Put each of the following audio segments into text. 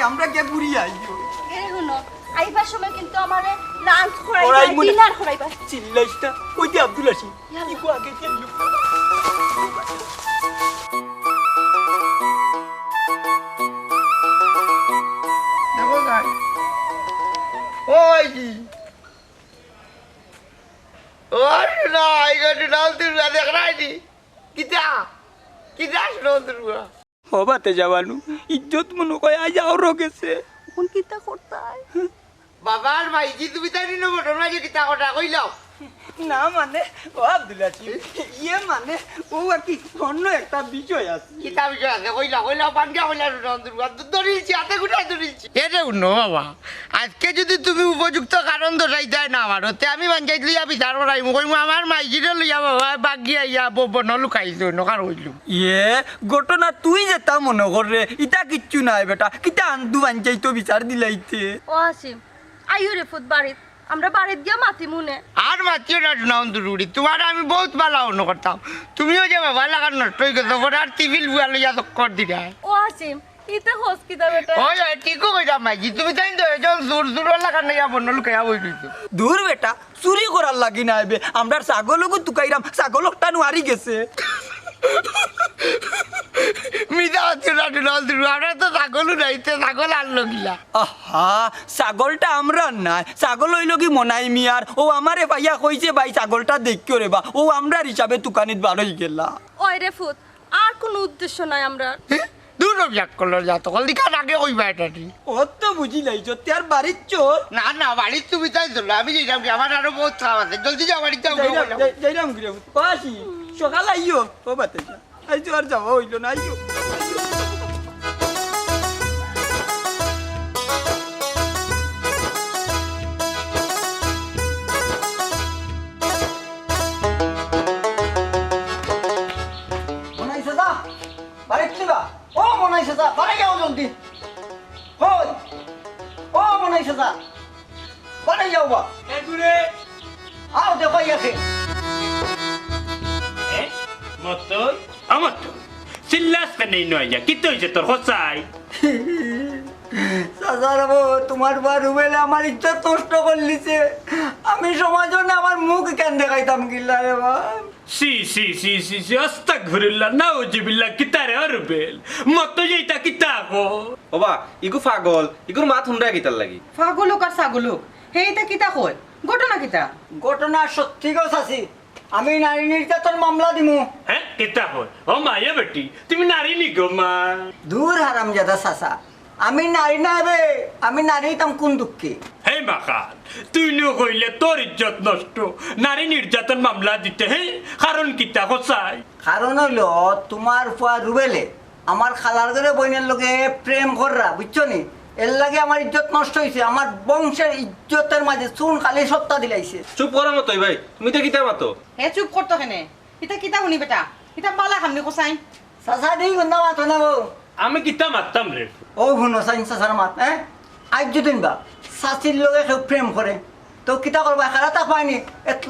আমরা কে বুড়ি আইও শুনো আইবার সময় কিন্তু আমারে লাঞ্চ খরাইবা ডিনার খরাইবা চিল্লাইছটা কই দি আব্দুল হাসিম কি কো আগে চললু দেখো গাই ওই জি ওর না আইগো নাল তুই দেখ রাইনি কিটা শুনো তুই হবাতে যাওয়ানু ইজ্জত মনে কয় আজ আরো গেছে কোন কিতা করতাই বাবার ভাইজি তুমি তাই নিনো বটম লাগে কিতা কথা কইলাও না মানে ও আব্দুল হাসিম ইয়ে মানে ও কি অন্য একটা বিষয় আছে কিতা বিষয় আছে কইলা বানগা কইলা দরিলছি হাতে গুটাই দরিলছি এরে উনো বাবা আজকে যদি তুমি উপযুক্ত কারণ দরাই দেয় না আমার তে আমি বানগাই লইয়া বিচার করাই কইমু আমার মাইজিরে লইয়া বাবা বাগিয়া ইয়া বন লুকাইছো নকার হইলো ইয়ে ঘটনা তুই যেটা মনে করে ইটা কিচ্ছু নাই বেটা কিতা আন্দু বানগাই তো বিচার দিলাইতে ও আসিম আইও রে ফুট বাড়িত আমরা বাড়িত গিয়া মাতি মুনে আর মাতিও না নন্দুরুড়ি তোমার আমি বহুত ভালো অন্য করতাম তুমিও যে বাবা লাগার নষ্ট হয়ে গেছো ওরা আর টিভিল বুয়া লইয়া কর দিলা ও আসিম ইতে হোস কিতা বেটা ওই ঠিকও কইতাম মাইজি তুমি তাই তো এজন জোর লাগার নাইয়া বন্ন লুকাইয়া বই দিছো দূর বেটা চুরি করার লাগি না আইবে আমরার ছাগলকও তুকাইরাম ছাগলকটা নুয়ারি গেছে মিদা হচ্ছে না নন্দুরু আমরা তো ছাগলও নাইতে ছাগল আনলো গিলা আহা ছাগলটা আমরা নাই ছাগল হইল কি মনাই মিয়ার ও আমারে ভাইয়া কইছে ভাই ছাগলটা দেখিও রে বা ও আমরার হিসাবে তুকানিত বারই গেলা ওই রে ফুট আর কোনো উদ্দেশ্য নাই আমরা দূর বিয়াক করলো যা তখন দিকার আগে কইবা এটা ও তো বুঝি লাইছো তার বাড়ির চোর না বাড়ির তুমি তাই ধরলো আমি যাইলাম কি আমার আরো বহুত খাওয়া আছে জলদি যাও বাড়িতে যাইলাম গিয়ে পাশি সকাল আইও ও বাতে যা আইছো আর যাওয়া হইলো না আইও মনাই সাদা বাড়ি কিবা ও মনাই সাদা বাড়ি যাও জলদি হই ও মনাই সাদা বাড়ি যাও বা এ দূরে আও দেখো ইয়াকে মতই আমার তো চিল্লাস কেন নয় কিতো হইছে তোর হসাই সাজারাবো তোমার বা রুবেলে আমার ইজ্জত নষ্ট করলিছে আমি সমাজও না আমার মুখ কেন দেখাইতাম গিল্লা রে বা সি সি সি সি সি আস্তাগফিরুল্লাহ নাউজুবিল্লাহ কিতারে রুবেল মত যেটা কিতা গো ওবা ইগু পাগল ইগুর মাত হুন্ডা কিতার লাগি পাগলক আর ছাগলক হেইটা কিতা কয় ঘটনা কিতা ঘটনা সত্যি গো চাচি আমি নারী নির্যাতন মামলা দিমু হ্যাঁ কিতা কয় ও মায়া বেটি তুমি নারী নি গো মা দূর হারামজাদা চাচা আমি নারী না রে আমি নারী তাম কোন দুঃখে হে মাখান তুই নো কইলে তোর ইজ্জত নষ্ট নারী নির্যাতন মামলা দিতে হে কারণ কিতা হসাই কারণ হইল তোমার ফুয়া রুবেলে আমার খালার ঘরে বইনের লগে প্রেম কররা বুঝছো নি এর লাগে আমার ইজ্জত নষ্ট হয়েছে আমার বংশের ইজ্জতের মাঝে চুন খালি সত্তা দিলাইছে চুপ করা মতই ভাই তুমি তো কিতা মাতো হে চুপ করতো কেনে ইতা কিতা শুনি বেটা ইতা বালা খামনি কোসাই চাচা দিই গুন্ডা মাতো না বউ আমি কিতা মারতাম রে ও শুনো সাইন চাচার মাত হ্যাঁ আজ যদিন বা চাচির লগে কেউ প্রেম করে তো কিতা করবা খারাপ পায়নি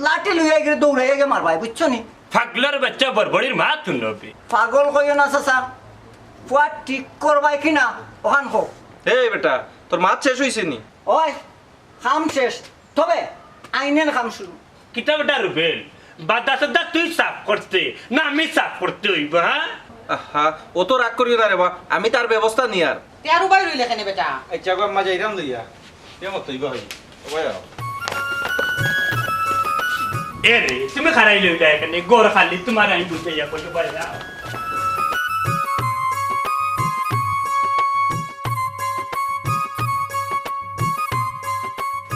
লাঠি লুইয়া গিয়ে দৌড়াইয়া গিয়ে মারবাই বুঝছো নি পাগলার বাচ্চা বড়বড়ির মাত শুনবি পাগল কইও না চাচা ফুয়া ঠিক করবাই কিনা ওখান হোক এই বেটা তোর মাত শেষ হইছে নি ওই খাম শেষ তবে আইনের খাম শুরু কিতা বেটা রুবেল বাদা সদা তুই সাফ করতে না আমি সাফ করতে হইব হ্যাঁ আহা ও তো রাগ করিও না রে বা আমি তার ব্যবস্থা নি আর তেরো বাই রইলে কেনে বেটা আচ্ছা গো মা যাইরাম লইয়া কে মতই ভাই ওই আও এ রে তুমি খারাই লইলা এখানে গোর খালি তোমার আমি বুঝাইয়া কইতে পারি না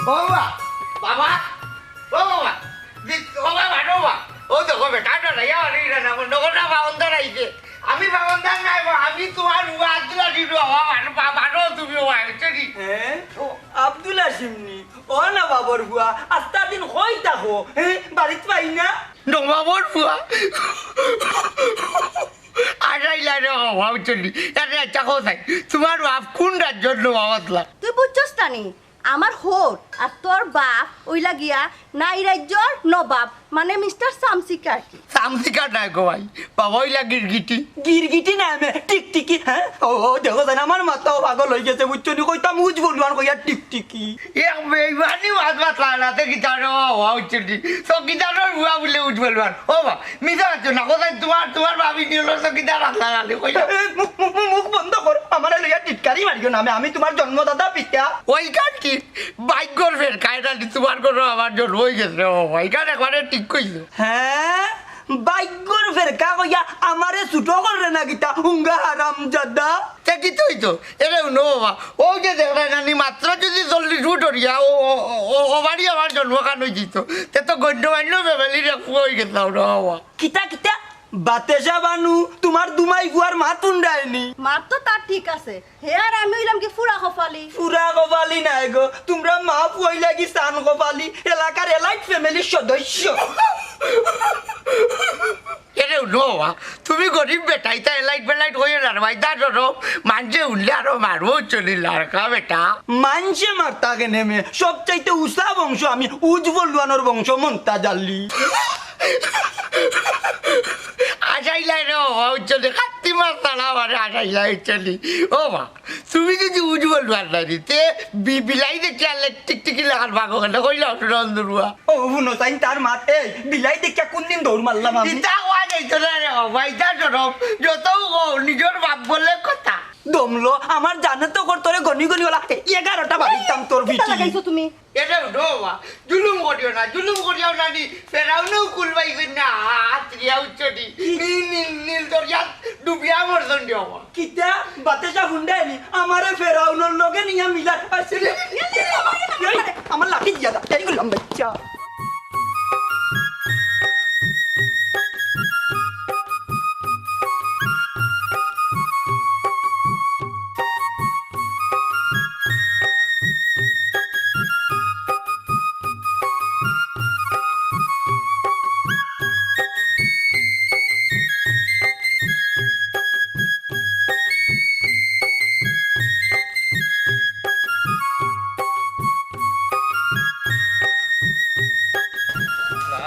বাবা বাবা বাবা বাবা বাবা ও দেখো বেটা না ইয়ারি না নগরটা বাউন্ডার আইছে আমি বাউন্ডার নাই আমি তোমার আব্দুল হাসিম বাবা তুমি আইছনি হ্যাঁ আব্দুল হাসিম নি ও না বাবার বুয়া আস্তা দিন কই থাকো হ্যাঁ বাড়িতে পাই না বাবার বুয়া আড়াই লাইনে হওয়া চলি আরে আচ্ছা কোথায় তোমার বাপ কোন রাজ্যের নবাবতলা তুই বুঝছস তানি আমার হোট আর তোর বাপ ওইলা গিয়া নাই রাজ্যর নবাব মানে মিস্টার সামসিকা আর কি সামসিকা নাই গো ভাই বাবা ওইলা গিরগিটি গিরগিটি না আমি টিকটিকি হ্যাঁ ও দেখো জান আমার মাথাও পাগল হয়ে গেছে বুঝছো নি কইতাম উজ বলবান কইয়া টিকটিকি এক বেইমানি বাদ বাতলা রাতে গিটার হওয়া হচ্ছে তো গিটারের বুয়া বলে উঠ বলবার ও বা মিছা আছো না কোথায় তোমার ভাবি নিল তো গিটার রাখলা রালে কইলা মুখ বন্ধ কর আমার লইয়া টিটকারি মারিও না আমি তোমার জন্মদাতা পিতা ওই কাটি বাইক করবেন কায়দাটি তোমার কোনো আমার জন্য হয়ে গেছে ও ভাই কান একবারে ঠিক কইছো হ্যাঁ বাইকর ফেরকা কইয়া আমারে ছুটো করে না গিতা হুঙ্গা হারাম জাদা তে কি তুই তো এটা নো বাবা ও যে দেখলে নানি মাত্র যদি 40 ফুট হরিয়া ও বাড়ি আমার জন্মখান হয়ে দিত তে তো গণ্যমান্য ফ্যামিলির হয়ে গেছে না বাবা কিতা কিতা বাতেশা বানু তোমার দুমাই গুয়ার মা তুন্ডায়নি মার তো তার ঠিক আছে হে আর আমি হইলাম কি ফুরা কপালি পুরা কপালি নাই গো তোমরা মা পুয়াই লাগি সান কপালি এলাকার এলাইট ফ্যামিলির সদস্য এটা নো বাবা তুমি গরিব বেটাই তাই লাইট বেলাইট হয়ে না ভাই তা ধরো মানছে উঠলে আরো মারবো চলি লাড়কা বেটা মানছে মারতা কেনে মে সবচাইতে উষা বংশ আমি উজ্জ্বল লুয়ানোর বংশ মন্তাজ আলী আশাইলাই রে চলি কাত্তি মাস তালা আমার আশাইলাই চলি ও মা তুমি যদি উজ্জ্বল লুয়ার না দিতে বিলাই দেখি আর টিকটিকি লাগার ভাগ ওখানে কইলে অসুরন্দুয়া ও বুনো সাইন তার মাতে বিলাই দেখা কোন দিন দৌড় মারলাম আমি চিন্তা হওয়া যাইতো না রে ভাই তা সরব যত নিজের বাপ বলে কথা দমলো আমার জানে তো কর তোরে গনি গনি ওলা 11টা বাড়িতাম তোর কিতা ভিটি লাগাইছো তুমি এটা নো বা জুলুম করিও না নি ফেরাউনও কুলবাই কই না আত্রিয়া উচ্চটি নীল দরিয়া ডুবিয়া মরজন দিও কিতা বাতেশা হুন্ডায়নি আমারে ফেরাউনের লগে নিয়া মিলা আসলে আমার লাঠি দিয়া দা এই গেলাম বাচ্চা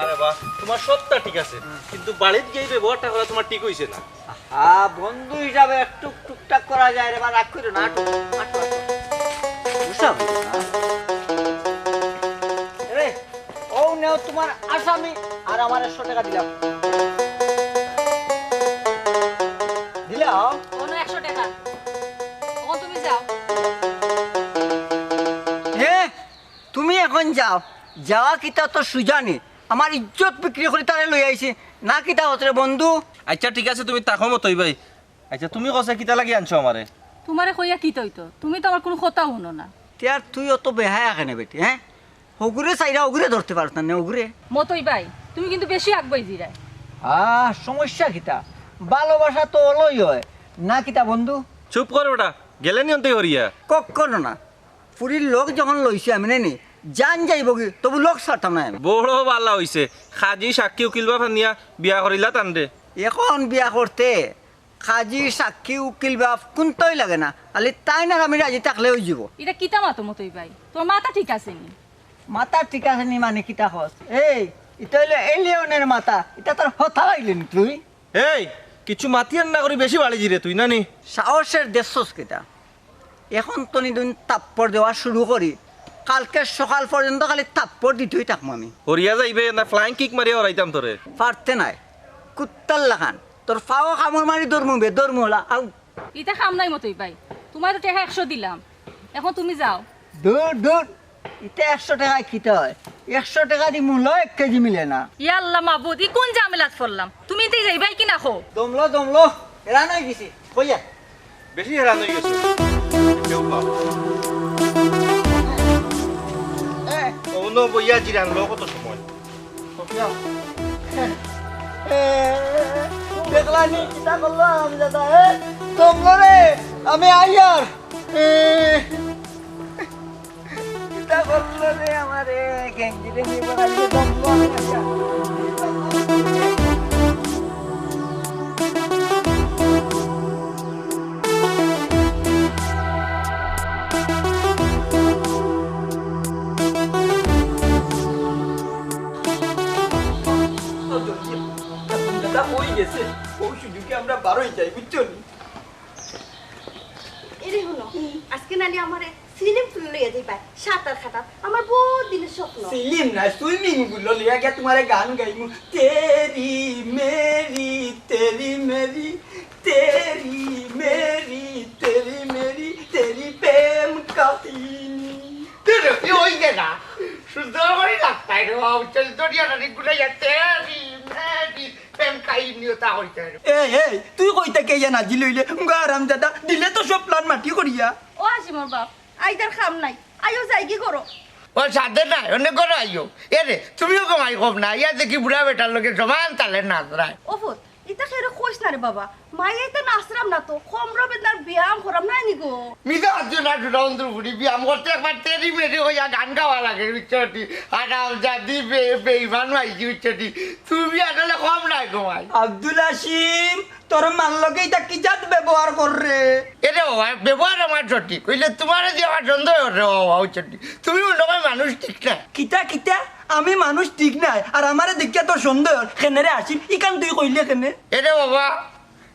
আরে বাহ তোমার সবটা ঠিক আছে কিন্তু বাড়িতে গিয়ে ব্যবহারটা করা তোমার ঠিক হইছে না হ্যাঁ বন্ধু হিসাবে একটু টুকটাক করা যায় রে বা রাগ করো না বুঝছাম রে ও নেও তোমার আসামি আর আমার 100 টাকা দিলাম কোনো 100 টাকা ও তুমি যাও হে তুমি এখন যাও যাওয়া কিতা তো সুজানি আমার ইজ্জত বিক্রি করে তারে লই আইছে না কিতা হতরে বন্ধু আচ্ছা ঠিক আছে তুমি তাকো মতই ভাই আচ্ছা তুমি কসে কিতা লাগি আনছো আমারে তোমারে কইয়া কি তৈতো তুমি তো আমার কোনো কথা শুনো না তিয়ার তুই অত বেহায়া কেনে বেটি হ্যাঁ হগুরে চাইরা হগুরে ধরতে পারছ না হগুরে মতই ভাই তুমি কিন্তু বেশি আগবাই জিরায় সমস্যা কিতা ভালোবাসা তো অলই হয় না কিতা বন্ধু চুপ কর বেটা গেলে নি অন্তে হরিয়া কখনো না পুরীর লোক যখন লইছে আমি নেনি জান যাইব কি তবু লোক ছাড়তাম না আমি বড় বালা হইছে খাজি সাক্ষী উকিল বা ফানিয়া বিয়া করিলা তান্ডে এখন বিয়া করতে কাজী সাক্ষী উকিল বাপ কোনটাই লাগে না খালি তাই না আমি রাজি থাকলে হয়ে যাব এটা কিতা মাতো মতই ভাই তোমার মাথা ঠিক আছে নি মাথা ঠিক আছে নি মানে কিতা হস এই এটা হইলো এলিয়নের মাথা এটা তোর হতা হইলেন তুই এই কিছু মাতিয়ান না করি বেশি বাড়ি জিরে তুই নানি সাহসের দেশস কিতা এখন তো নিদিন তাপ্পর দেওয়া শুরু করি কালকে সকাল পর্যন্ত খালি তাপ্পর দিতেই থাকবো আমি হরিয়া যাইবে না ফ্লাইং কিক মারিয়া হরাইতাম তোরে পারতে নাই কুত্তার লাগান তোর ফাও কামড় মারি দৌড়মুবে দৌড়মুলা আউ এটা খাম নাই মতই ভাই তোমার তো টাকা 100 দিলাম এখন তুমি যাও দূর দূর এটা 100 টাকায় কিতা হয় 100 টাকা দি মূল্য 1 কেজি মিলে না ইয়া আল্লাহ মাবুদ ই কোন ঝামেলাত পড়লাম তুমি তো যাইবাই কি না খো দমলো এরা নাই গেছি কইয়া বেশি হেরান হয়ে গেছে কেউ পাও অন্য বইয়া জিরান লো কত সময় দেখলানি কিতা করলো আমি দাদা দমলো রে আমি আইয়ার কিতা করলো রে আমারে গেঞ্জিতে নিয়ে বলাইছে দমলো আমি আইয়ার ও সুযোগে আমরা বারোই যাই বুঝছো নি এরে হলো আজকে নালি আমারে সিলিম ফুল লইয়া যাইবা সাঁতার খাটার আমার বহুত দিনের স্বপ্ন সিলিম না সুইমিং পুল লিয়া গিয়া তোমারে গান গাইমু তেরি মেরি তেরি মেরি তেরি মেরি তেরি মেরি তেরি প্রেম কাহিনী তুই ওই যে না সুন্দর করে লাগতাই রে বাবা চল দরিয়া নদী গুলো যাতে প্রেম কাহিনীও তা হইতে এই তুই কইতা কে না জি লইলে গারাম দাদা দিলে তো সব প্ল্যান মাটি করিয়া ও হাসিমর বাপ আইদার খাম নাই আইও যাই কি করো ও সাথে নাই অনেক করে আইও এরে তুমিও কমাই কম না ইয়া দেখি বুড়া বেটার লোকে সমান তালে নাচরায় ওফত ইতা খেরে কইস না রে বাবা মাই এটা নাচরাম না তো কম রবে তার ব্যায়াম করাম নাই নি গো মিদা আজনা দুরাউন্দ্র বুড়ি ব্যায়াম করতে একবার তেরি মেরি হইয়া গান গাওয়া লাগে বিচ্ছটি আরাম জাদি বেইমান মাইছি বিচ্ছটি তুমি আসলে কম নাই কমাই আব্দুল হাসিম তোর মান লগে এটা কি জাত ব্যবহার করে এরে বাবা ব্যবহার আমার সঠিক কইলে তোমার যে আমার সন্দেহ রে বাবা হচ্ছি তুমি মনে হয় মানুষ ঠিক না কিতা কিতা আমি মানুষ ঠিক নাই আর আমারে দেখিয়া তোর সন্দেহ কেনে রে আসিম ইকান তুই কইলে কেনে এরে বাবা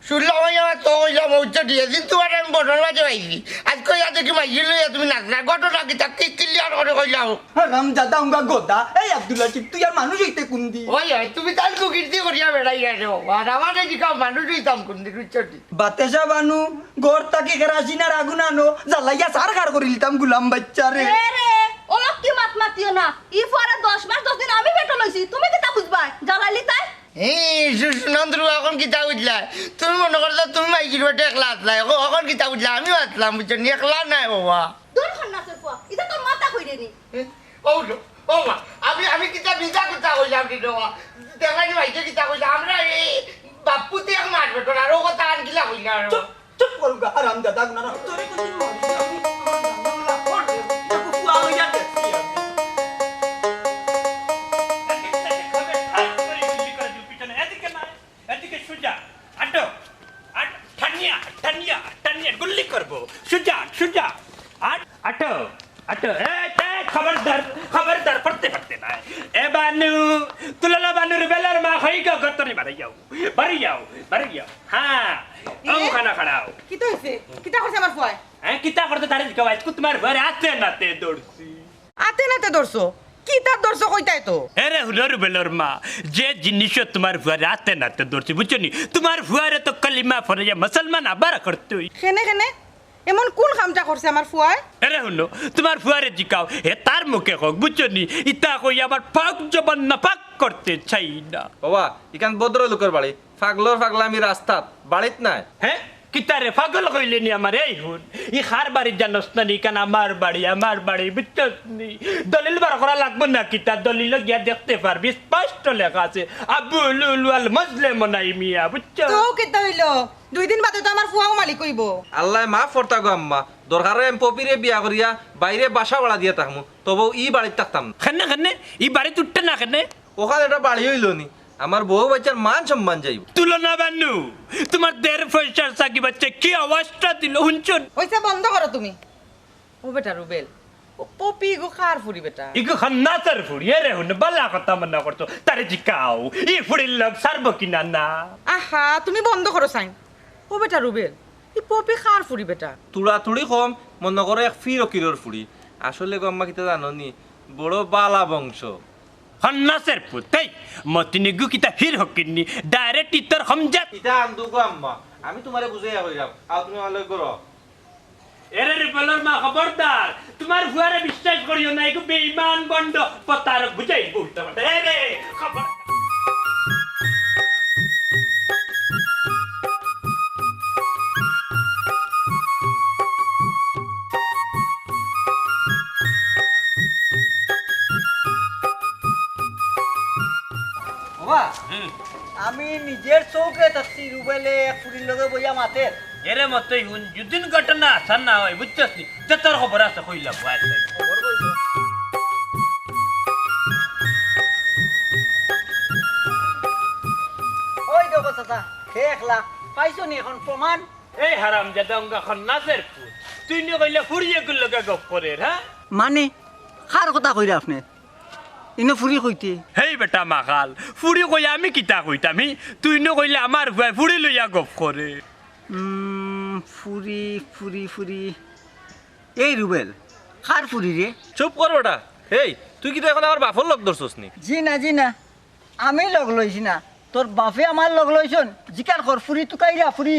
শুনলাম আমার তো কইলাম হচ্ছি এদিন তোমার আমি বটন বাজে পাইছি আজ কইয়া দেখি মাইজি লইয়া তুমি নাচনা ঘটনা কি তাকে ক্লিয়ার করে কইলাম রাম দাদা উঙ্গা গোদা এই আব্দুল হাসিম তুই আর মানুষ হইতে কুন্দি ওই তুমি তার কুকীর্তি করিয়া বেড়াই রে বাবা আর আমাদের জিকা মানুষ হইতাম কুন্দি রুচটি বাতেশা বানু গোর তাকে কেরাসিনার আগুন আনো জ্বালাইয়া সার খার করে দিতাম গুলাম বাচ্চা রে রে ওলক কি মাত মাতিও না ই পরে 10 মাস 10 দিন আমি পেটো লইছি তুমি কিতা বুঝবা জ্বালাইলি তাই নন্দ্রু এখন কিতা বুঝলা তুমি মনে করছো তুমি মাইকির বেটে একলা আসলা এখন কিতা বুঝলা আমিও আসলাম বুঝছো নি একলা নাই বাবা দূর খন্নাসের পর এটা তোর মাথা কইরে নি ও মা আমি কিতা বিজা কথা কইলাম নি বাবা দেখানি মাইকে কিতা কইলা আমরা এই বাপুতে এক মাছ বেটো আর ও কথা আন কিলা কইলা চুপ চুপ করুগা আরাম দাদা গুনা না তোরে কোন মারি खबरदार पढ़ते पढ़ते ना ए बानू तुलना बानू बेलर मा खई का करतो नहीं बारी जाओ हां ओ खाना खाओ কিতা হইছে কিতা কইছে আমার ফুয়াই हैं किता करते तारे कवाई को तुम्हारे घर आते नाते दौड़सी আতে নাতে দরছো কিতা দরছো কইতাই তো अरे हुलर बेलर मा जे जिनिस तुम्हारे घर आते नाते दौड़सी बुझनी तुम्हारे फुआरे तो कलिमा फरे मुसलमान आबार करते কেনে কেনে এমন কোন কামটা করছে আমার ফুয়াই अरे हुनो तुम्हारे फुआरे जिकाओ हे तार मुके को बुझनी इता कोई आबार पाक जबन नपाक करते चाइना বাবা ইকান ভদ্র লোকের বাড়ি ফাগলামি রাস্তাত বাড়িত নাই हैं कितारे पागल কইলে নি আমার এই হুন ই খার বাড়ি জানোস না নি কান আমার বাড়ি বিচ্ছস নি দলিল বার করা লাগবে না কিতা দলিল গিয়া দেখতে পারবি স্পষ্ট লেখা আছে আবুল ওয়াল মুসলিম নাই মিয়া বুঝছো তো কিতা হইলো 2 দিন বাদে তো আমার ফুয়াও মালিক কইবো আল্লাহ মাফ করতা গো আম্মা দরকারে এম পপিরে বিয়া করিয়া বাইরে বাসা বাড়া দিয়া থাকমু তবু ই বাড়িতে থাকতাম না খানে ই বাড়ি উঠতে না খানে ওখানে এটা বাড়ি হইল নি আমার বউ বাচ্চার মান সম্মান যাইব তুলনা বানু তোমার দের পয়সার সাকি বাচ্চা কি অবস্থা দিল হুনচুন হইছে বন্ধ করো তুমি ও বেটা রুবেল ও পপি গো খার ফুরি বেটা ইগো খান্নাতার ফুড়ি রে হুন বালা কথা মনে করতো তারে জিকাও ই ফুড়ির লগ সারব কিনা না আহা তুমি বন্ধ করো সাইন ও বেটা রুবেল ই পপি খার ফুরি বেটা তুড়া তুড়ি কম মনে করো এক ফির কিলোর ফুড়ি আসলে গো আম্মা কিতা জানো নি বড় বালা বংশ খান্নাসের পুতাই মতিনি গু কিতা হির হকিনি ডাইরেক্ট ইতর হামজাত ইতা আন্দু গো আম্মা আমি তোমারে বুঝাইয়া কইরাম আও তুমি আলো করো এরে রে বলার মা খবরদার তোমার ফুয়ারে বিশ্বাস করিও না এগো বেঈমান বন্ড পতার বুঝাই বলতে পারে এরে খবর বাবা আমি নিজের চৌকে তাচ্ছি রুবেলে এক ফুরির লগে বইয়া মাতে এরে মতই হুন যদিন ঘটনা আসান না হয় বুঝছস নি তে তোর খবর আছে কইলা ভাই খবর কইছো ওই দেখো চাচা দেখলা পাইছো নি এখন প্রমাণ এই হারাম জাদঙ্গা খান্নাসের পুত তুই নি কইলা ফুরিয়ে গুল লগে গপ করে হ্যাঁ মানে কার কথা কইরা আপনি ইনো ফুরি কইতে হেই বেটা মাখাল ফুড়ি কইয়া আমি কিতা কইতামি তুই ন কইলে আমার ভুয়াই ফুড়ি লইয়া গপ করে ফুরি ফুরি ফুরি এই রুবেল কার ফুরি রে চুপ কর বেটা এই তুই কি এখন আমার বাপর লোক ধরছস নি জি না আমি লগ লইছি না তোর বাপে আমার লগ লইছন জিকার কর ফুরি তুকাইরা ফুরি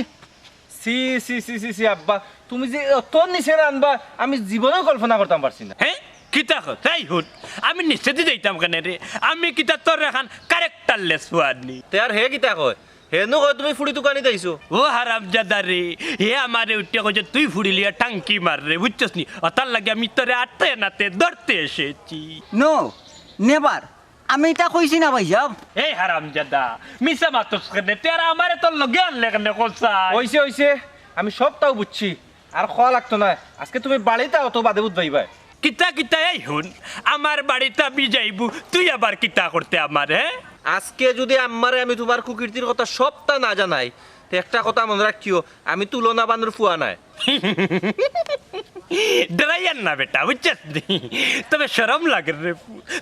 সি সি সি সি সি আব্বা তুমি যে তোর নিচে আনবা আমি জীবনেও কল্পনা করতাম পারছি না হ্যাঁ কিতা তাই হুন আমি নিশ্চিত যাইতাম কেন রে আমি কিতা তোর এখন ক্যারেক্টারলেস হওয়ারনি তে আর হে কিতা কয় হেনু কয় তুমি ফুড়ি দোকানি দিয়েছো ও হারামজাদা রে হে আমারে উঠে কইছে তুই ফুড়ি লিয়া টাঙ্কি মার রে বুঝছস নি অতার লাগে আমি তোরে আটতে নাতে ধরতে এসেছি নো নেভার আমি এটা কইছি না ভাই যাব এই হারামজাদা মিছা মাতস কেন তেরা আমারে তোর লগে আনলে কেন কোসা হইছে আমি সবটাও বুঝছি আর খাওয়া লাগতো না আজকে তুমি বাড়িতে অত বাদে বুঝবাই কিতা কিতা এই হুন আমার বাড়িতে আমি যাইবু তুই আবার কিতা করতে আমার হ্যাঁ আজকে যদি আমারে আমি তোমার কুকীর্তির কথা সবটা না জানাই তো একটা কথা মনে রাখিও আমি তুলনা বান্দর ফুয়া নাই ডরাইয়ার না বেটা বুঝছিস তবে শরম লাগে রে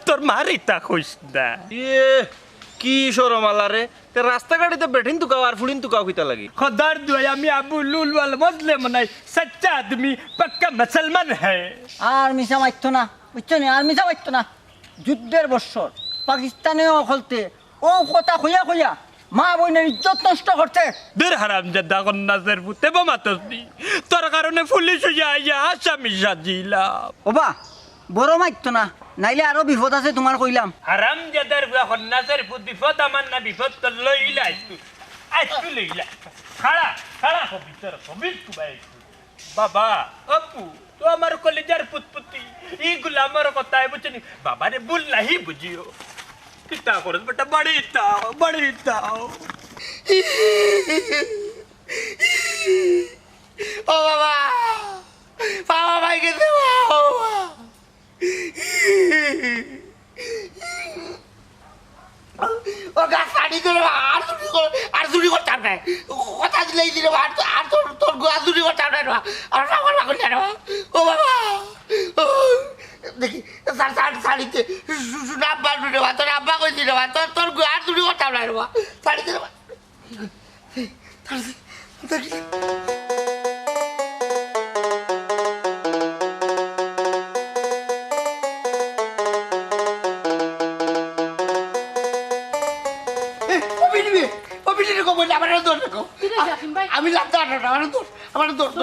তোর মারিতা খুশ না ইয়ে কি শরম আল্লাহ রে তে রাস্তাঘাটিতে বেঠিন তুকাও আর ফুড়িন তুকাও কিতা লাগি खुदार दुआ আমি আবু লুল ওয়াল মুসলিম নাই সচ্চা আদমি পাক্কা মুসলমান है আর মিছা মাইতো না বুঝছো না আর মিছা মাইতো না যুদ্ধের বছর পাকিস্তানেও খলতে ও কথা কইয়া মা বোনের ইজ্জত নষ্ট করতে দূর হারামজাদা গন্নাসের পুতে বমাতসনি তোর কারণে পুলিশ হইয়া আইয়া আসামি সাজিলা ওবা বড় মাইতো না নাইলে আরো বিপদ আছে তোমার কইলাম হারামজাদার গন্নাসের পুত বিপদ আমার না বিপদ তো লইলা আইতু লইলা খাড়া পবিত্র কুবাই বাবা আপু তো আমার কলেজার পুতপুতি এইগুলা আমার কথায় বুঝনি বাবারে ভুল নাহি বুঝিও কিতা করস বেটা বড়ি তাও ও বাবা ভাই গেছে ও গাছ পানি করে আর চুরি করতাম না কথা দিলেই দিলে আর তোর গাছ চুরি করতাম না আর আমার করলে না ও বাবা দেখি শাড়িতে আব্বা ঢুকে তোর আব্বা কই দিলে তোর গাছ চুরি করতাম না শাড়িতে দেখি আমি লাগতো আমার দোষ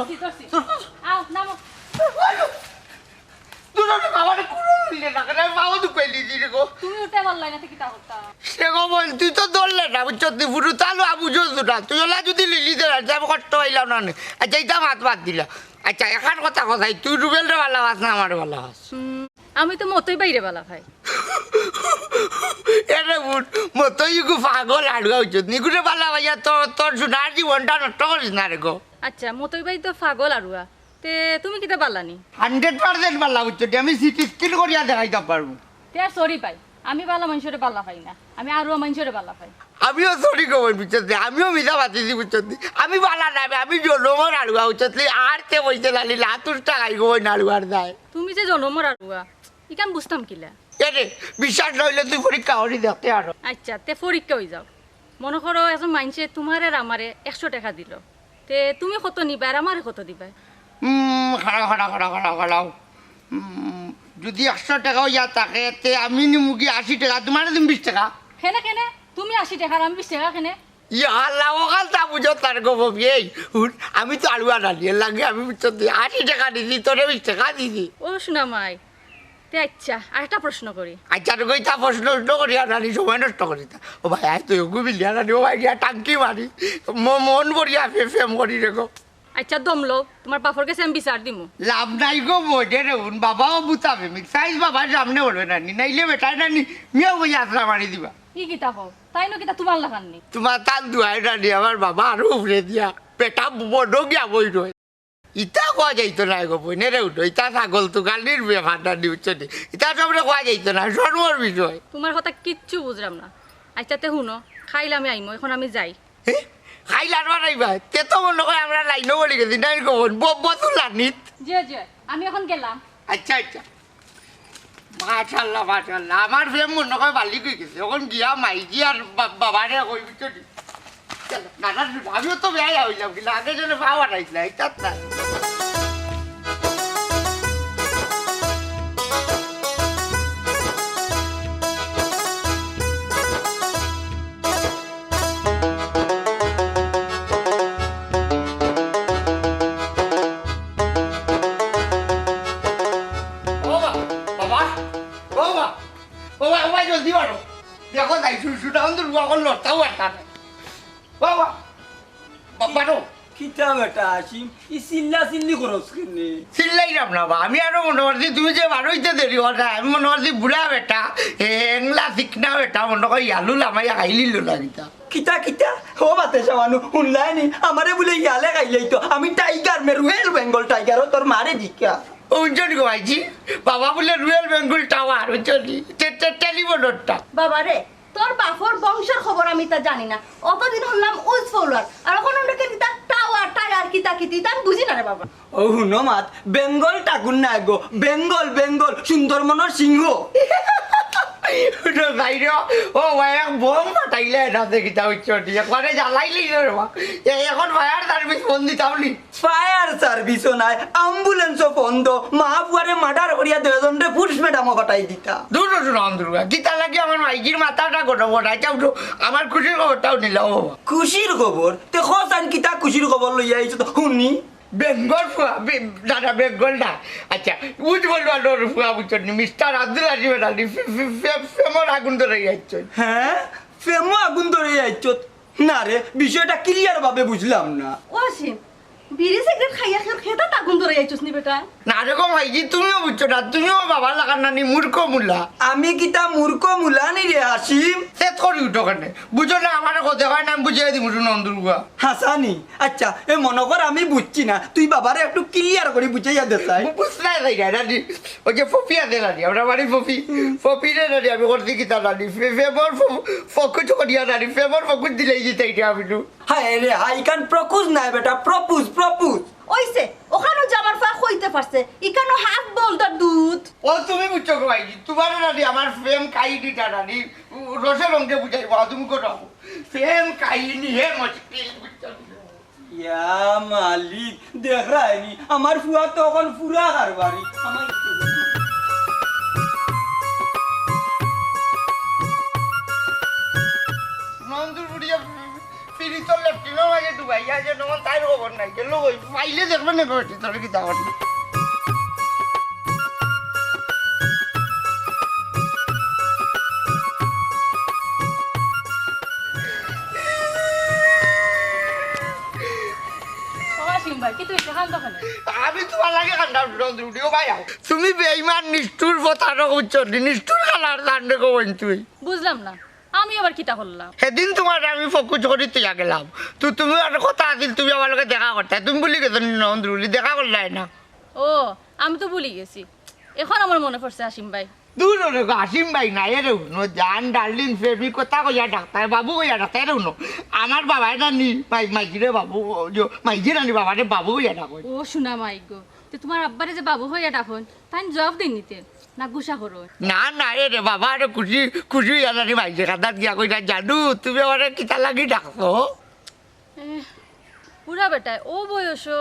তুই তো ধরলে না বুঝছো তুই ফুটু তাহলে বুঝো না তুই ওলা যদি লিলি দে আমি কষ্ট পাইলাম না আচ্ছা এইটা হাত বাদ দিলা আচ্ছা এখন কথা কথাই তুই রুবেল রে ভালো হাস না আমার ভালো হাস আমি তো মতই বাইরে বালা ভাই এরে বুট মতই গু পাগল আড়ুয়া উচিত নিগুরে ভালো ভাইয়া তোর সোনার জীবনটা নষ্ট করিস না রে গো আচ্ছা মতই বাই তো পাগল আরুয়া তে তুমি কিতা বালানি 100% ভালো উচিত আমি সিটি স্ক্যান করিয়া দেখাইতে পারবো তে আর সরি পাই আমি বালা মানুষরে বালা পাই না আমি আরুয়া মানুষরে বালা পাই আমিও সরি কব বুঝছি আমিও মিথ্যা বাতিছি বুঝছি আমি বালা না আমি জন্মর আড়ুয়া উচিত আর তে বইতে লালি লাতুর টাকাই গো নাড়ুয়ার যায় তুমি যে জন্মর আরুয়া ইকান বুঝতাম কিলা এরে বিশ্বাস নইলে তুই পরীক্ষা করি দেখতে আরো আচ্ছা তে পরীক্ষা হয়ে যাও মনে করো এখন মাইনছে তোমার আর আমারে 100 টাকা দিল তে তুমি কত নিবা আর আমারে কত দিবা খাড়াও যদি 100 টাকাও ইয়া থাকে তে আমি নিমুকি 80 টাকা তোমার দিম 20 টাকা কেনে তুমি 80 টাকা আর আমি 20 টাকা কেনে তা বুঝো তার গপ এই আমি তো আলুয়া ডালি লাগে আমি 80 টাকা দিদি তোরে 20 টাকা দিদি ও শোনা মাই তে আচ্ছা আরেকটা প্রশ্ন করি আচ্ছা তো কই তা প্রশ্ন করি আর রানি সময় নষ্ট করি তা ও ভাই আয় তুই গুবিলিয়া রানি ও ভাই গিয়া টাঙ্কি মারি মন ভরিয়া ফেম করি রে গো আচ্ছা দমলো তোমার বাপর কাছে আমি বিচার দিমু লাভ নাই গো বইটে রে বাবাও বুতাবে সাইজ বাবার সামনে বলবে নানি নাইলে বেটাই নানি মেয়েও বই আশ্রা মারি দিবা ই কিতা কও তাই না কিতা তোমার লাগাননি তোমার তান দুয়াই রানি আমার বাবা আরো উপরে দিয়া পেটা বড় গিয়া বই রয় ইটা কোয়া যাইতো না গো বই নেড়ে উঠো ইটা ছাগল তো গালির ব্যাপারটা নিউচ্ছে ইটা সবরে কোয়া যাইতো না সর্বর বিষয় তোমার কথা কিচ্ছু বুঝলাম না আচ্ছা তে হুনো খাইলে আমি আইমো এখন আমি যাই খাইলার বানাইবা তে তো মনে করে আমরা লাইনও বলি গেছি নাই গো বতুলা নিত যে আমি এখন গেলাম আচ্ছা মাশাআল্লাহ মাশাআল্লাহ আমার প্রেম মনে হয় বালি কই গেছে এখন গিয়া মাইজি আর বাবারে কই বিচি চলো নানা আমিও তো বেয়া হইলাম কি আগে যেন পাওয়া রাইছিল এটা না জলদি বাড়ো দেখো যাই শুটা অন্তর এখন লড়তাও একটা নাই বাবা বাড়ো কিতা বেটা আসিম ই চিল্লা চিল্লি করস কেনে চিল্লাইলাম না বা আমি আরো মনে করছি তুমি যে বারোইতে দেরি কথা আমি মনে করছি বুড়া বেটা এংলা শিখনা বেটা মনে করি আলু লামাইয়া খাইলি লোলা কিতা কিতা কিতা ও বাতে সামানু শুনলাই নি আমারে বলে ইয়ালে খাইলাই তো আমি টাইগার মে রুয়েল বেঙ্গল টাইগার তোর মারে জিকা উঞ্চনি গোয়াইছি বাবা বলে রুয়েল বেঙ্গল টাওয়ার উঞ্চনি টেলিফোনটা বাবা রে তোর বাপর বংশের খবর আমি তা জানি না অতদিন হলাম উজ ফলোয়ার আর এখন আমরা কি তা টাওয়ার টায়ার কিতা কিতি তা আমি বুঝি না রে বাবা ও হুনো মাত বেঙ্গল টাকুন না গো বেঙ্গল বেঙ্গল সুন্দরবনের সিংহ বাইরে ও ভাই বোম ফাটাইলে না দেখিতা উচ্চটি একবারে জ্বালাইলি রে মা এখন ফায়ার সার্ভিস ফোন দিতামনি ফায়ার সার্ভিসও নাই অ্যাম্বুলেন্সও বন্ধ মহাপুয়ারে মার্ডার করিয়া দুজনরে পুলিশ ম্যাডামও কটাই দিতা দূর দুর্গা গীতা লাগে আমার মাইজির মাথাটা গোটা গোটাইটা উঠো আমার খুশির খবরটাও নিলাম বাবা খুশির খবর তে খসান কিতা খুশির খবর লইয়া আইছো তো শুনি বেঙ্গল দাদা বেঙ্গল না আচ্ছা উঠ বলবো ফুয়া বুঝছি মিস্টার আব্দুল হাসিম আলী ফেমর আগুন ধরে যাচ্ছে হ্যাঁ ফেমো আগুন ধরে আইছো না রে বিষয়টা ক্লিয়ার ভাবে বুঝলাম না ও আসিম বিড়ি সিগারেট খাইয়া খেতা তাগুন ধরে আইছস নি বেটা না রকম মাইজি তুমিও বুঝছো না তুমিও বাবা লাগার নানি মূর্খ মূলা আমি কিতা মূর্খ মুলানি রে আসিম সেট করি উঠো কেন বুঝো না আমার কথা হয় না আমি বুঝিয়ে দিব নন্দুর্গা হাসানি আচ্ছা এ মনে কর আমি বুঝছি না তুই বাবারে একটু ক্লিয়ার করে বুঝাইয়া দে চাই বুঝলাই যাই না রানি ওই যে ফপি আছে রানি আমরা বাড়ি ফপি রে রানি আমি করছি কি তা রানি ফেমর ফকুচ করিয়া রানি ফেমর ফকুচ দিলেই যেতে এটা আমি হায় রে আই ক্যান প্রপোজ না বেটা প্রপোজ ওইছে ওখানে জামার ফা কইতে পারছে ইকানো হাত বলতা দুধ ও তুমি বুঝছো গো ভাইজি তোমার রানি আমার ফ্রেম কাহিনীটা রানি রসের রঙে বুঝাই বা তুমি করো ফ্রেম কাহিনী হে মুশকিল বুঝছো ইয়া মালিক দেখ রাইনি আমার ফুয়া তো এখন পুরা কারবারি আমার নন্দুর বুড়িয়া ফিরি তো লেফটিনো আগে ডুবাইয়া যে নমন তাই খবর নাই গেল ওই পাইলে দেখবেন না বেটি তোর কি দাওয়াত আমি তোমার লাগে কান্দাম নন্দুরিও ভাই তুমি বেঈমান নিষ্ঠুর প্রতারক উচ্চ নিষ্ঠুর কালার দান্ডে কোন তুই বুঝলাম না আমি আবার কিতা করলাম সেদিন তোমার আমি ফকুচ করি তুই গেলাম তো তুমি একটা কথা আছিল তুমি আমার লগে দেখা করতে তুমি বলি গেছো নন্দুরি দেখা করলাই না ও আমি তো ভুলে গেছি এখন আমার মনে পড়ছে আসিম ভাই দূর আসিম ভাই না এর জান ডার্লিং ফেবি কথা কইয়া ডাক্তার বাবু কইয়া ডাক্তার এর আমার বাবাই নানি মাইজিরে বাবু মাইজি নানি বাবারে বাবু কইয়া ডাকো ও শোনা মাই গো তো তোমার আব্বারে যে বাবু হইয়া ডাকন তাই জবাব দিন নিতে না গুসা করো না না রে বাবা আরে খুশি খুশি জানি মাইজি খাতাত গিয়া কইরা জানু তুমি আমার কিতা লাগি ডাকছো পুরা বেটায় ও বয়সও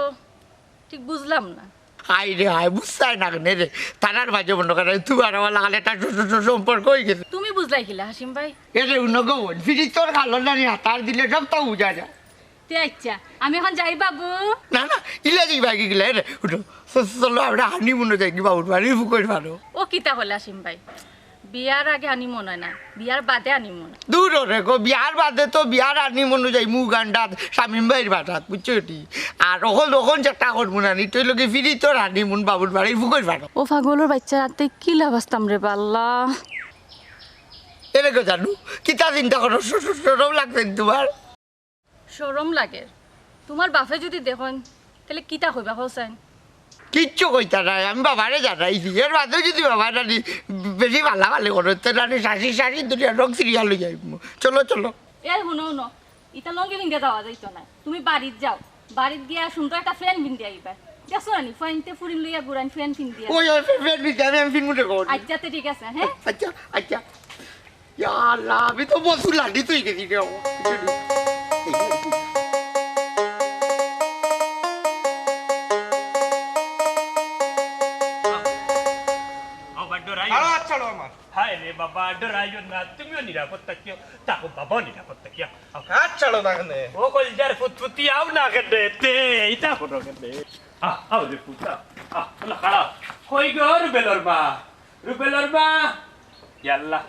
ঠিক বুঝলাম না হাই রে হাই বুঝছাই না কেন রে তারার মাঝে মনে করে তুই আর আমার লাগালে একটা সম্পর্ক হয়ে গেছে তুমি বুঝলাই কিলা হাসিম ভাই এরে উনগো ফিরি তোর খালো না নি হাতার দিলে সব তাও বুঝা যায় তে আচ্ছা আমি এখন যাই বাবু না না ইলা যাই বাকি গেলে রে উঠো চলো আমরা হানিমুনে যাই কি বাবুর বাড়ি ফুকই পারো ও কিতা হলে আসিম ভাই বিয়ার আগে হানিমুন হয় না বিয়ার বাদে হানিমুন দূর রে গো বিয়ার বাদে তো বিয়ার হানিমুনে যাই মু গান্ডাত শামিম ভাইয়ের বাটাত বুঝছো টি আর ওখন চেষ্টা করবো না নি তুই লোকে ফিরি তোর হানিমুন বাবুর বাড়ি ফুকই পারো ও পাগলের বাচ্চা রাতে কি লাভাস্তাম রে পাল্লা এরে গো জানু কিতা চিন্তা করো সরম লাগছে তোমার শরম লাগে তোমার বাপে যদি দেখুন তাহলে কিতা কইবা হোসেন কিচ্ছু কইতা নাই আমি বাবারে জানাইছি এর বাদে যদি বাবা রানি বেশি ভালো ভালো করতে রানি শাশি দুনিয়া রং সিরিয়াল হয়ে যাই চলো চলো এর শুনো ইতা লঙ্গি ভিন্দে যাওয়া যাইতো না তুমি বাড়িত যাও বাড়িত গিয়া সুন্দর একটা ফ্যান ভিন্দে আইবা দেখছো রানি ফাইনতে ফুরিম লইয়া গুরান ফ্যান পিন দিয়া ওই ফের দিতে আমি ফিন মুটে কর আচ্ছা তো ঠিক আছে হ্যাঁ আচ্ছা আচ্ছা ইয়া আল্লাহ আমি তো বসু লাডি তুই গেছি রে ছাড়ো আমার হায় রে বাবা ডরাইও না তুমিও নিরাপদ থাকিও তাকো বাবা নিরাপদ থাকিও হাত ছাড়ো না কেন ও কলজার ফুটফুটি আও না কেনে তে এইটা করো কেনে আও রে পুতা না খাড়া কই গো রুবেলর মা ইয়াল্লা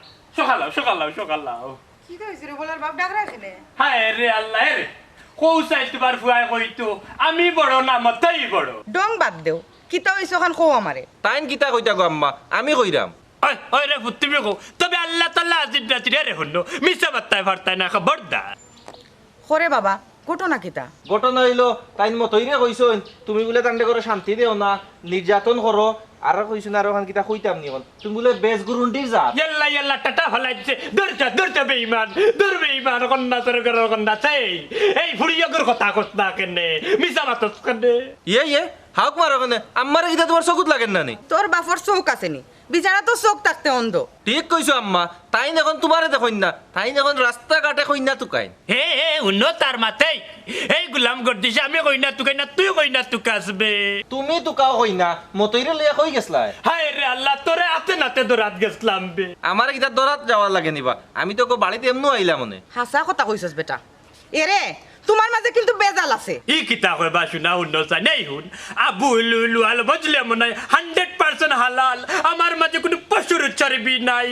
সকালাও কি কইছিস রে বলার বাপ ডাক রাখলে হায় রে আল্লাহ রে কৌসাই তোমার ফুয়াই কইতো আমি বড় না মতাই বড় ডং বাদ দেও কিতা হইছো খান কও আমারে তাইন কিতা কইতা গো আম্মা আমি কইরাম ওই রে তুমি কো তবে আল্লাহ তাআলা আজিদ রাজিরে রে হলো মিছা বাত্তায় ফারতায় না খবরদার করে বাবা ঘটনা কিতা ঘটনা হইলো তাইন মতইরে কইছইন তুমি বলে তান্ডে করে শান্তি দেও না নির্যাতন করো আর কইছ না আর ওখান কিতা কইতাম নি তুমি বলে বেশ গুরুন্ডির যা ইয়াল্লা টাটা ফলাইছে দূরটা বেঈমান কন্যা সরকার কন্যা চাই এই ফুড়িয়গর কথা কস না কেনে মিছা মাতস কেনে ইয়ে হাউক মারো কেন আম্মারে কিতা তোমার চকুত লাগেন না নি তোর বাপর চোখ আছে নি বিচারা তো চোখ থাকতে অন্ধ ঠিক কইছো আম্মা তাইন এখন তোমারে দেখইন না তাইন এখন রাস্তা কাটে কইন না তুকাইন হে উন্ন তার মাথায় এই গুলাম গর্দিছে আমি কই না তুই কই না কাসবে তুমি তুকাও কই না মতইরে লইয়া কই গেছলা হায় রে আল্লাহ তোরে আতে নাতে দরাত গেছলাম বে আমার কিতা দরাত যাওয়ার লাগে নিবা আমি তো কো বাড়িতে এমনও আইলাম মনে হাসা কথা কইছস বেটা এরে তোমার মাঝে কিন্তু বেজাল আছে ই কিতা কই বা শুনা উন্ন চাই নাই হুন আবু লুলু আল বজলে মনে 100% হালাল আমার মাঝে কোনো পশুর চর্বি নাই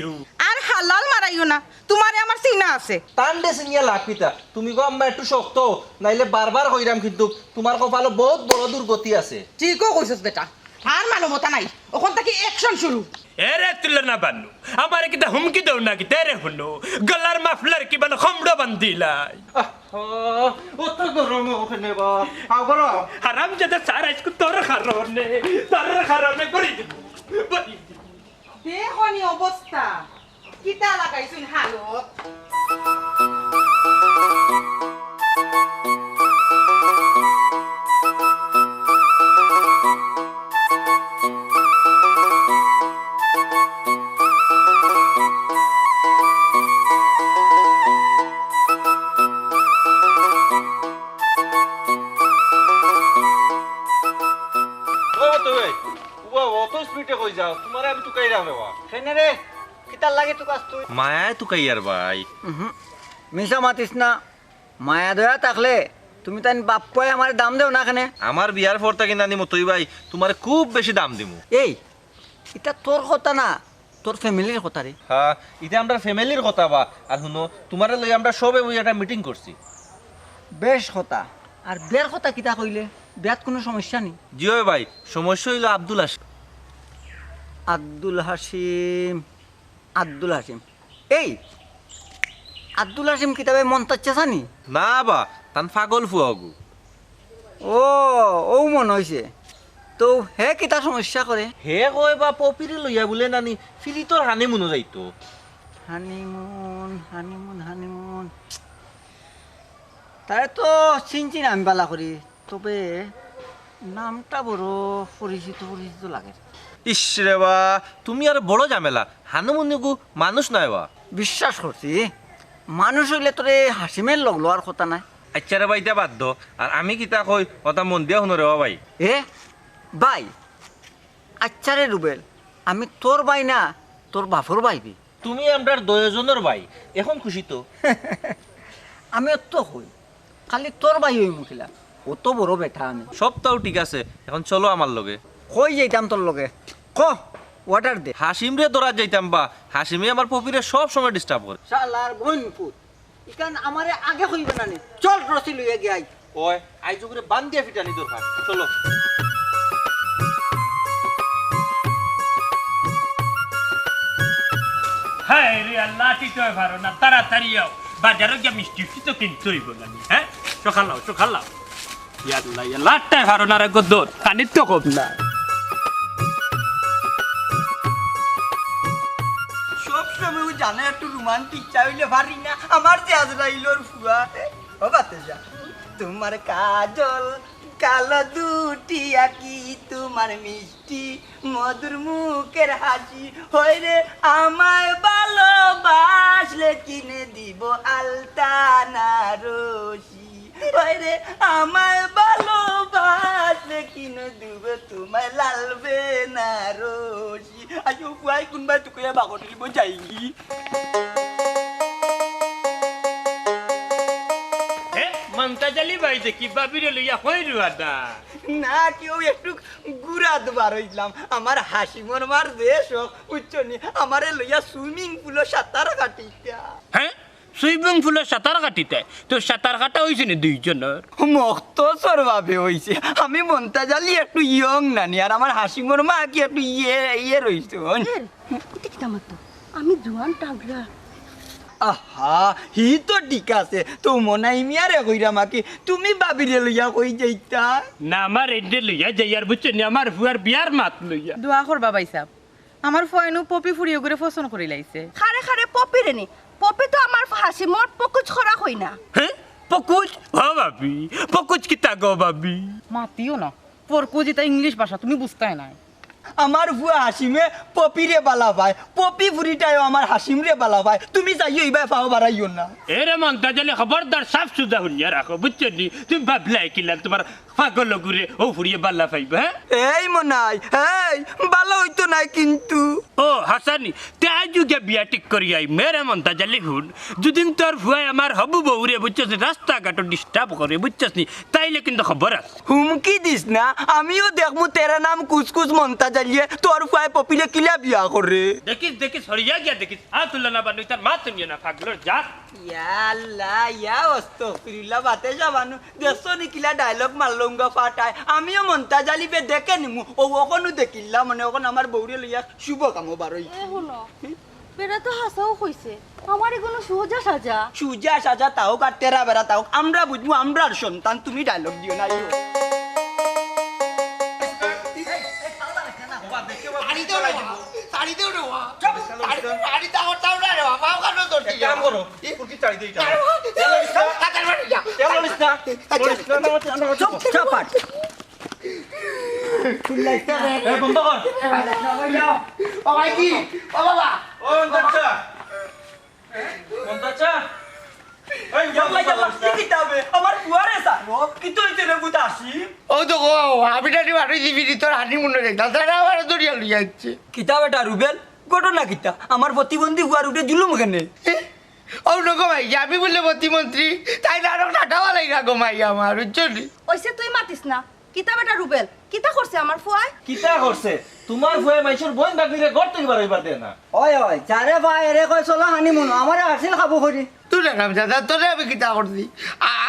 হু আর হালাল মারাইও না তোমারে আমার চিনা আছে টান্ডে সিনিয়া লাপিতা তুমি গো আম্মা একটু শক্ত নাইলে বারবার কইরাম কিন্তু তোমার কপালে বহুত বড় দুর্গতি আছে ঠিকও কইছস বেটা আর মানবতা নাই ওখান থেকে অ্যাকশন শুরু এরে তুলনা বানু আমার কিতা হুমকি দেও না কি তেরে হুনো গলার মাফলার কি বান খমড়ো বান্দিলাই ও তো গরম ওখানে বা হাও করো হারাম জাদা সারা ইসকু তোর খারনে করি দেখনি অবস্থা কিতা লাগাইছুন হালত তোমারে আমি তুকাইরাম রে বা সেনে রে কিতার লাগে তো কাজ তুই মায়ায় তুকাইয়ার ভাই মিশা মাতিস না মায়া দয়া থাকলে তুমি তাই বাপ কয় আমার দাম দেও না কেনে আমার বিয়ার পর থেকে নানি মতই ভাই তোমারে খুব বেশি দাম দিমু এই এটা তোর কথা না তোর ফ্যামিলির কথা রে হ্যাঁ এটা আমরা ফ্যামিলির কথা বা আর শুনো তোমারে লই আমরা সবে ওই একটা মিটিং করছি বেশ কথা আর বিয়ার কথা কিতা কইলে বিয়াত কোনো সমস্যা নেই জিও ভাই সমস্যা হইলো আব্দুল হাসিম এই আব্দুল হাসিম কিতাবে মন্তাজ চানি না বা তান পাগল ফুয়াগু ও মন হইছে তো হে কিতা সমস্যা করে হে কয় বা পপিরে লইয়া বলে নানি ফিলিতর হানিমুনো যাইতো হানিমুন তারে তো চিনছি না আমি বালা করি তবে নামটা বড় পরিচিত লাগে ইস রে বা তুমি আর বড় ঝামেলা হানুমুনিগু মানুষ নয় বা বিশ্বাস করছি মানুষ হইলে তোরে হাসিমের লগ লোয়ার কথা নাই আচ্ছা রে ভাই এটা বাদ দো আর আমি কিতা কই কথা মন দিয়া শুনো রে ভাই ভাই আচ্ছা রে রুবেল আমি তোর ভাই না তোর বাপর ভাইবি তুমি আমরার দয়জনের ভাই এখন খুশি তো আমি তো হই খালি তোর ভাই হই মুখিলা অত বড় বেটা আমি সবটাও ঠিক আছে এখন চলো আমার লগে কই যাইতাম তোর লগে ওয়াটার দে হাসিম রে দৌড়া যাইতাম বা হাসিমে আমার পপিরে সব সময় ডিস্টার্ব করে শালার বোন পুত ইকান আমারে আগে হইবে না নি চল রসি লইয়া গিয়ে আই ওই আইজু করে বান দিয়া ফিটানি দরকার চলো হায় রে আল্লাহ টিটো পারো না তাড়াতাড়ি আও বাজারে গিয়ে মিষ্টি তো কিনতে হইব না হ্যাঁ সকালাও ইয়াল্লাহ টাই পারো না রে গদর কানিত তো কম না সবসময় জানে একটু রোমান্টিক চাইলে পারি না আমার যে আজরাইলর ফুয়া ও বাতে যা তোমার কাজল কালো দুটি আঁকি তোমার মিষ্টি মধুর মুখের হাসি হয় রে আমায় ভালোবাসলে কিনে দিব আলতানা রশি হয় রে আমায় ভালোবাসলে কিনে দিব তোমায় লালবে না রশি আজও কুয়াই কোনবাই তোকে বাগর দিব যাইগি মমতাজ আলী ভাই দেখি বাবিরে লইয়া কই রুয়াদা না কেউ একটু গুড়া দুবার হইলাম আমার হাসিমর মার দেশ উচ্চনি আমারে লইয়া সুইমিং পুল সাঁতার কাটিতা হ্যাঁ সুইমিং পুলে সাঁতার কাটিতে তো সাঁতার কাটা হয়েছে না দুইজনের মক্ত সরভাবে হইছে আমি মমতাজ আলী একটু ইয়ং নানি আর আমার হাসিমর মা কি একটু ইয়ে রইছে আমি জোয়ান টাগরা আহা হি তো ঠিক আছে তো মনাই মিয়ারে কইরা মাকে তুমি বাবিরে লইয়া কই যাইতা না আমার এডে লইয়া যাইয়ার বুঝছে না আমার ফুয়ার বিয়ার মাত লইয়া দোয়া করবা বাই সাহেব আমার ফয়নু পপি ফুরিয়ে করে পছন্দ করে লাইছে খারে খারে পপি রে নি পপি তো আমার হাসিমর পকুচ খরা হই না হ্যাঁ পকুচ হ বাবি পকুচ কিতা গো বাবি মাতিও না পরকুজিতা ইংলিশ ভাষা তুমি বুঝতাই না আমার বুয়া হাসিমে পপিরে বালা পায় পপি ফুরিটাও আমার হাসিমরে বালা পায় তুমি যাইও এইবার পাও বাড়াইও না এরে মমতাজ আলী খবরদার সাফ সুদা হুনিয়া রাখো বুঝছো নি তুমি ভাবলাই কিলা তোমার পাগল ঘুরে ও ফুরিয়ে বাল্লা পাইবে হ্যাঁ এই মনাই এই ভালো হইতো না কিন্তু ও হাসানি তে আজুকে বিয়া ঠিক করি আই মেরে মমতাজ আলী হুন যদিন তোর ভুয়াই আমার হবু বউরে বুঝছস রাস্তাঘাট ডিস্টার্ব করে বুঝছস নি তাইলে কিন্তু খবর আছে হুমকি দিস না আমিও দেখমু তেরা নাম কুচকুচ মন্তা জ্বালিয়ে তোর ফুয়াই পপিলে কিলা বিয়া করে দেখিস সরিয়া গিয়া দেখিস তুলনা বানুই তার মা তুমিও না পাগলর জাত ইয়াল্লা ইয়া অস্তগফিরুল্লাহ বাতে যাবানু দেশো নি কিলা ডায়লগ মারলঙ্গা ফাটায় আমিও মন্তা জ্বালিবে দেখে নিমু ও ওখনো দেখিলা মানে ওখন আমার বউরে লইয়া শুভ কামো বারই এ শুনো বেটা তো হাসাও কইছে আমার এগুলো সোজা সাজা সুজা সাজা তাও কার তেরা বেড়া তাও আমরা বুঝবো আমরার সন্তান তুমি ডায়লগ দিও না আমার বুয়ারে সানো কিন্তু হইছে বুঝা আসি ও তো গো হাবিটারি বাড়ি দিবি তোর হানিমুনে যাইতা তারা আবার দরিয়া লইয়া যাচ্ছে কিতা বেটা রুবেল ঘটনা কিতা আমার প্রতিবন্ধী বুয়ার উঠে জুলুম কেনে ও নগো ভাই আমি বললে প্রতিমন্ত্রী তাই না আরো টাটাওয়া লাগা গো মাই আমার বুঝলি ওইসে তুই মাতিস না কিতা বেটা রুবেল কিতা করছে আমার ফুয়াই কিতা করছে তোমার ভয়ে মাইসুর বোন বাগিরে ঘর থেকে বাড়াইবার দে না ওই ওই যারে ভাই এরে কয় চলো হানিমুন আমারে আসিল খাবো করি তুই নাম দাদা তোরে আমি কিতা করছি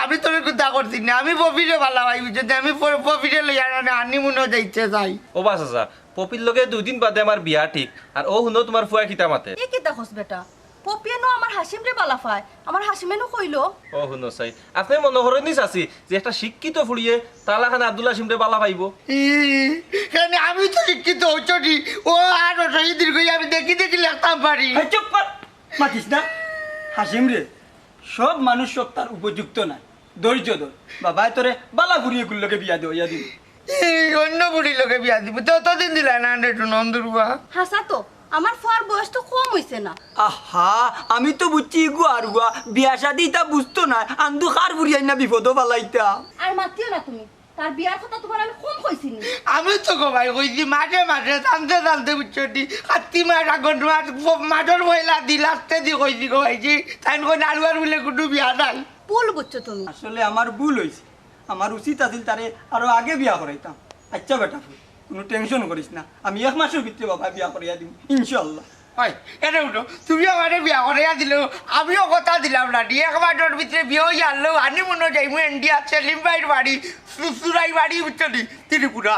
আমি তোরে কিতা করছি না আমি পপিরে ভালো ভাই বুঝছি আমি পপিরে লইয়া হানিমুনও যাইতে চাই ও বাস আচ্ছা পপির লগে 2 দিন বাদে আমার বিয়া ঠিক আর ও হুনো তোমার ফুয়া কিতা মাতে এ কিতা কস বেটা পপিয়ানো আমার হাসিমরে বালা পায় আমার হাসিমেনো কইলো ও হুনো চাই আপনি মনে করেন চাচি যে একটা শিক্ষিত ফুড়িয়ে তালাখান আব্দুল হাসিমরে বালা পাইব আমি তো শিক্ষিত হচ্ছি ও আর দীর্ঘ আমি দেখি দেখি লিখতাম পারি চুপ কর মাতিস না হাসিম রে সব মানুষ সব তার উপযুক্ত না ধৈর্য ধর বাবা তোরে বালা ঘুরিয়ে গুলোকে বিয়া দেওয়া ইয়া দিবি অন্য বুড়ি লোকে বিয়া দিব ততদিন দিলা না নন্দুরবা হাসা তো আমার ফুয়ার বয়স তো কম হইছে না আহা আমি তো বুঝছি গুয়া আর গুয়া বিয়া শাদি তা বুঝতো না আন্দু খার বুড়িয়াই না বিপদ বালাইতা আর মাতিও না তুমি তার বিয়ার কথা তোমার আমি কম কইছিনি আমি তো গবাই কইছি মাঠে মাঠে টানতে টানতে বুঝছি কাতি মাঠ আগর মাঠের মহিলা দি লাস্টে দি কইছি গবাইছি তাই কোন আলুয়ার বলে কোনো বিয়া নাই ভুল বুঝছো তুমি আসলে আমার ভুল হয়েছে আমার উচিত আছিল তারে আরো আগে বিয়া করাইতাম আচ্ছা বেটা কোনো টেনশন করিস না আমি 1 মাসের ভিতরে বাবা বিয়া করাইয়া দিব ইনশাআল্লাহ হয় এটা উঠো তুমি আমারে বিয়া করাইয়া দিলো আমিও কথা দিলাম না এক মাসের ভিতরে বিয়ে হয়ে আনলো হানিমুনও যাইমু ইন্ডিয়া সেলিম ভাইয়ের বাড়ি সুসুরাই বাড়ি বুঝছি ত্রিপুরা